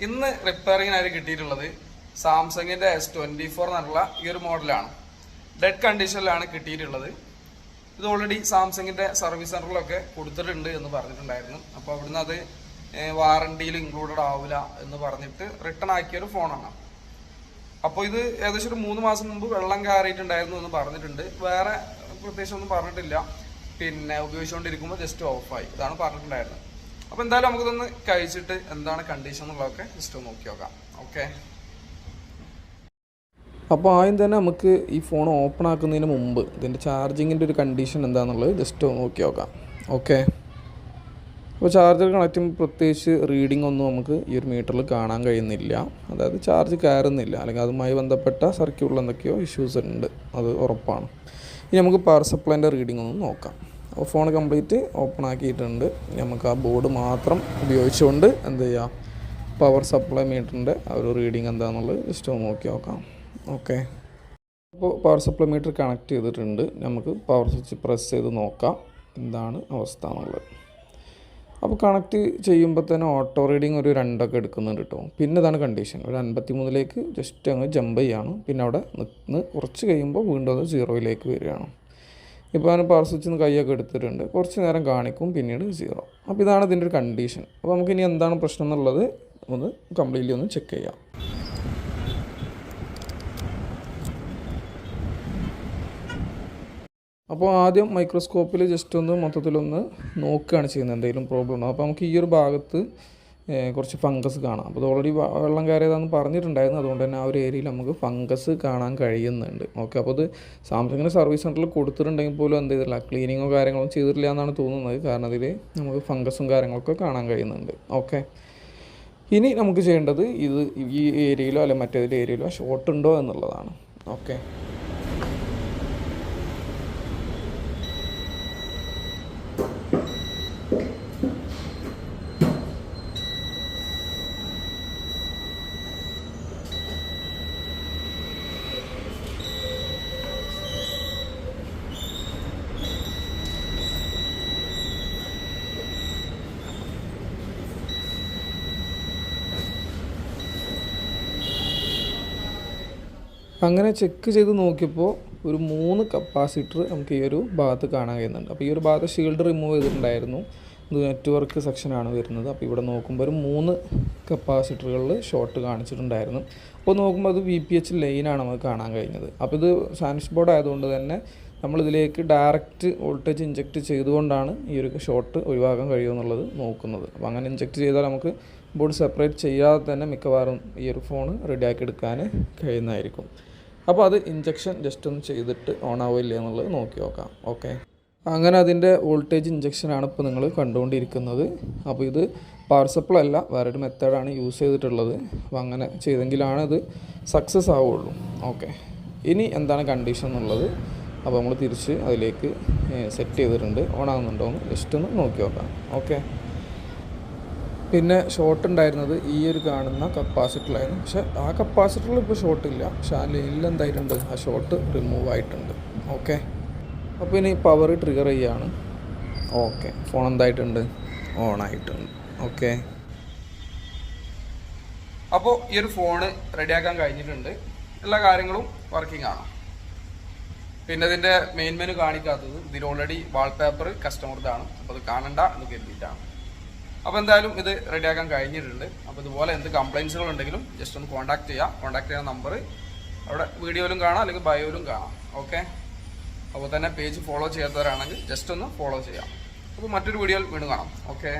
ഇന്ന് റിപ്പയറിങ്ങിനായിട്ട് കിട്ടിയിട്ടുള്ളത് സാംസങ്ങിൻ്റെ S24 എന്നുള്ള ഈ ഒരു മോഡലാണ്. ഡെഡ് കണ്ടീഷനിലാണ് കിട്ടിയിട്ടുള്ളത്. ഇത് ഓൾറെഡി സാംസങ്ങിൻ്റെ സർവീസ് സെൻറ്ററിലൊക്കെ കൊടുത്തിട്ടുണ്ട് എന്ന് പറഞ്ഞിട്ടുണ്ടായിരുന്നു. അപ്പോൾ അവിടുന്ന് അത് വാറണ്ടിയിൽ ഇൻക്ലൂഡഡ് ആവില്ല എന്ന് പറഞ്ഞിട്ട് റിട്ടേൺ ആക്കിയൊരു ഫോണാണ്. അപ്പോൾ ഇത് ഏകദേശം ഒരു 3 മാസം മുമ്പ് വെള്ളം കയറിയിട്ടുണ്ടായിരുന്നു എന്ന് പറഞ്ഞിട്ടുണ്ട്. വേറെ പ്രത്യേകിച്ച് ഒന്നും പറഞ്ഞിട്ടില്ല. പിന്നെ ഉപയോഗിച്ചുകൊണ്ടിരിക്കുമ്പോൾ ജസ്റ്റ് ഓഫായി, ഇതാണ് പറഞ്ഞിട്ടുണ്ടായിരുന്നത്. അപ്പോൾ എന്തായാലും നമുക്കിതൊന്ന് കഴിച്ചിട്ട് എന്താണ് കണ്ടീഷൻ എന്നുള്ളതൊക്കെ ജസ്റ്റ് ഒന്ന് നോക്കി നോക്കാം. ഓക്കെ, അപ്പോൾ ആദ്യം തന്നെ നമുക്ക് ഈ ഫോൺ ഓപ്പൺ ആക്കുന്നതിന് മുമ്പ് ഇതിൻ്റെ ചാർജിങ്ങിൻ്റെ ഒരു കണ്ടീഷൻ എന്താണെന്നുള്ളത് ജസ്റ്റ് ഒന്ന് നോക്കി നോക്കാം. ഓക്കെ, അപ്പോൾ ചാർജർ കണക്ട് ചെയ്യുമ്പോൾ പ്രത്യേകിച്ച് റീഡിംഗ് ഒന്നും നമുക്ക് ഈ ഒരു മീറ്ററിൽ കാണാൻ കഴിയുന്നില്ല. അതായത് ചാർജ് കയറുന്നില്ല, അല്ലെങ്കിൽ അതുമായി ബന്ധപ്പെട്ട സർക്യൂട്ടിൽ എന്തൊക്കെയോ ഇഷ്യൂസ് ഉണ്ട്, അത് ഉറപ്പാണ്. ഇനി നമുക്ക് പവർ സപ്ലൈൻ്റെ റീഡിംഗ് ഒന്ന് നോക്കാം. അപ്പോൾ ഫോൺ കംപ്ലീറ്റ് ഓപ്പൺ ആക്കിയിട്ടുണ്ട്. നമുക്ക് ആ ബോർഡ് മാത്രം ഉപയോഗിച്ചുകൊണ്ട് എന്ത് ചെയ്യാം, പവർ സപ്ലൈ മീറ്ററിൻ്റെ ആ ഒരു റീഡിംഗ് എന്താണെന്നുള്ളത് ജസ്റ്റ് ഒന്ന് നോക്കി നോക്കാം. ഓക്കെ, അപ്പോൾ പവർ സപ്ലൈ മീറ്റർ കണക്ട് ചെയ്തിട്ടുണ്ട്. നമുക്ക് പവർ സ്വിച്ച് പ്രസ് ചെയ്ത് നോക്കാം എന്താണ് അവസ്ഥ എന്നുള്ളത്. അപ്പോൾ കണക്ട് ചെയ്യുമ്പോൾ തന്നെ ഓട്ടോ റീഡിങ് ഒരു 2 ഒക്കെ എടുക്കുന്നുണ്ട് കേട്ടോ. പിന്നെ ഇതാണ് കണ്ടീഷൻ, ഒരു 53ലേക്ക് ജസ്റ്റ് അങ്ങ് ജമ്പ് ചെയ്യാണ്. പിന്നെ അവിടെ നിന്ന് കുറച്ച് കഴിയുമ്പോൾ വീണ്ടും അത് 0യിലേക്ക് വരികയാണ്. ഇപ്പോൾ ഞാൻ പവർ സ്വിച്ചിൽ നിന്ന് കൈയൊക്കെ എടുത്തിട്ടുണ്ട്. കുറച്ച് നേരം കാണിക്കും, പിന്നീട് 0. അപ്പോൾ ഇതാണ് ഇതിൻ്റെ ഒരു കണ്ടീഷൻ. അപ്പോൾ നമുക്കിനി എന്താണ് പ്രശ്നം എന്നുള്ളത് ഒന്ന് കംപ്ലീറ്റ്ലി ഒന്ന് ചെക്ക് ചെയ്യാം. അപ്പോൾ ആദ്യം മൈക്രോസ്കോപ്പിൽ ജസ്റ്റ് ഒന്ന് മൊത്തത്തിലൊന്ന് നോക്കുകയാണ് ചെയ്യുന്നത്, എന്തെങ്കിലും പ്രോബ്ലം ഉണ്ടോ. അപ്പോൾ നമുക്ക് ഈ ഒരു ഭാഗത്ത് കുറച്ച് ഫംഗസ് കാണാം. അപ്പോൾ ഇത് ഓൾറെഡി വെള്ളം കയറിയതാണെന്ന് പറഞ്ഞിട്ടുണ്ടായിരുന്നു. അതുകൊണ്ട് തന്നെ ആ ഒരു ഏരിയയിൽ നമുക്ക് ഫംഗസ് കാണാൻ കഴിയുന്നുണ്ട്. ഓക്കെ, അപ്പോൾ ഇത് സാംസങ്ങിൻ്റെ സർവീസ് സെൻറ്ററിൽ കൊടുത്തിട്ടുണ്ടെങ്കിൽ പോലും എന്ത് ചെയ്തില്ല, ക്ലീനിങ്ങോ കാര്യങ്ങളോ ചെയ്തിട്ടില്ല എന്നാണ് തോന്നുന്നത്. കാരണം അതിൽ നമുക്ക് ഫംഗസും കാര്യങ്ങളൊക്കെ കാണാൻ കഴിയുന്നുണ്ട്. ഓക്കെ, ഇനി നമുക്ക് ചെയ്യേണ്ടത് ഇത് ഈ ഏരിയയിലോ അല്ലെങ്കിൽ മറ്റേതൊരു ഏരിയയിലോ ഷോർട്ട് ഉണ്ടോ എന്നുള്ളതാണ്. ഓക്കെ, അങ്ങനെ ചെക്ക് ചെയ്ത് നോക്കിയപ്പോൾ ഒരു 3 കപ്പാസിറ്റർ നമുക്ക് ഈ ഒരു ഭാഗത്ത് കാണാൻ കഴിയുന്നുണ്ട്. അപ്പോൾ ഈ ഒരു ഭാഗത്ത് ഷീൽഡ് റിമൂവ് ചെയ്തിട്ടുണ്ടായിരുന്നു. ഇത് നെറ്റ്വർക്ക് സെക്ഷനാണ് വരുന്നത്. അപ്പോൾ ഇവിടെ നോക്കുമ്പോൾ ഒരു 3 കപ്പാസിറ്ററുകളിൽ ഷോർട്ട് കാണിച്ചിട്ടുണ്ടായിരുന്നു. അപ്പോൾ നോക്കുമ്പോൾ അത് VPH ലൈനാണ് നമുക്ക് കാണാൻ കഴിഞ്ഞത്. അപ്പോൾ ഇത് സാൻഡ്വിച്ച് ബോർഡ് ആയതുകൊണ്ട് തന്നെ നമ്മളിതിലേക്ക് ഡയറക്റ്റ് വോൾട്ടേജ് ഇഞ്ചെക്റ്റ് ചെയ്തുകൊണ്ടാണ് ഈ ഒരു ഷോർട്ട് ഒഴിവാക്കാൻ കഴിയുമെന്നുള്ളത് നോക്കുന്നത്. അപ്പോൾ അങ്ങനെ ഇഞ്ചെക്റ്റ് ചെയ്താൽ നമുക്ക് ബോർഡ് സെപ്പറേറ്റ് ചെയ്യാതെ തന്നെ മിക്കവാറും ഈ ഒരു ഫോൺ റെഡിയാക്കി എടുക്കാൻ കഴിയുന്നതായിരിക്കും. അപ്പോൾ അത് ഇഞ്ചക്ഷൻ ജസ്റ്റ് ഒന്ന് ചെയ്തിട്ട് ഓൺ ആവില്ല എന്നുള്ളത് നോക്കി നോക്കാം. ഓക്കെ, അങ്ങനെ അതിൻ്റെ വോൾട്ടേജ് ഇഞ്ചക്ഷനാണ് ഇപ്പോൾ നിങ്ങൾ കണ്ടുകൊണ്ടിരിക്കുന്നത്. അപ്പോൾ ഇത് പവർ സപ്ലൈ അല്ല, വേറൊരു മെത്തേഡാണ് യൂസ് ചെയ്തിട്ടുള്ളത്. അപ്പോൾ അങ്ങനെ ചെയ്തെങ്കിലാണ് ഇത് സക്സസ് ആവുള്ളൂ. ഓക്കെ, ഇനി എന്താണ് കണ്ടീഷൻ എന്നുള്ളത് അപ്പോൾ നമ്മൾ തിരിച്ച് അതിലേക്ക് സെറ്റ് ചെയ്തിട്ടുണ്ട്. ഓൺ ആകുന്നുണ്ടോ എന്ന് ജസ്റ്റ് ഒന്ന് നോക്കി നോക്കാം. ഓക്കെ, പിന്നെ ഷോർട്ട് ഉണ്ടായിരുന്നത് ഈ ഒരു കാണുന്ന കപ്പാസിറ്ററിലായിരുന്നു. പക്ഷേ ആ കപ്പാസിറ്ററിൽ ഇപ്പോൾ ഷോർട്ടില്ല, പക്ഷേ ആ ലൈനിൽ എന്തായിട്ടുണ്ട്, ആ ഷോർട്ട് റിമൂവ് ആയിട്ടുണ്ട്. ഓക്കെ, അപ്പോൾ ഇനി പവർ ട്രിഗർ ചെയ്യുകയാണ്. ഓക്കെ, ഫോൺ എന്തായിട്ടുണ്ട്, ഓൺ ആയിട്ടുണ്ട്. ഓക്കെ, അപ്പോൾ ഈ ഒരു ഫോണ് റെഡിയാക്കാൻ കഴിഞ്ഞിട്ടുണ്ട്. എല്ലാ കാര്യങ്ങളും വർക്കിംഗ് ആണ്. പിന്നെ ഇതിൻ്റെ മെയിൻ മെനു കാണിക്കാത്തത്, ഇതിൽ ഓൾറെഡി വാൾപേപ്പർ കസ്റ്റമറുടെയാണ്. അപ്പോൾ അത് കാണണ്ട എന്ന് കരുതിയിട്ടാണ്. അപ്പോൾ എന്തായാലും ഇത് റെഡിയാക്കാൻ കഴിഞ്ഞിട്ടുണ്ട്. അപ്പോൾ ഇതുപോലെ എന്ത് കംപ്ലയിൻസുകൾ ഉണ്ടെങ്കിലും ജസ്റ്റ് ഒന്ന് കോൺടാക്ട് ചെയ്യാം. കോൺടാക്ട് ചെയ്യുന്ന നമ്പർ അവിടെ വീഡിയോയിലും കാണാം, അല്ലെങ്കിൽ ബയോയിലും കാണാം. ഓക്കെ, അപ്പോൾ തന്നെ പേജ് ഫോളോ ചെയ്യാത്തവരാണെങ്കിൽ ജസ്റ്റ് ഒന്ന് ഫോളോ ചെയ്യാം. അപ്പോൾ മറ്റൊരു വീഡിയോയിൽ വീണ്ടും കാണാം. ഓക്കെ.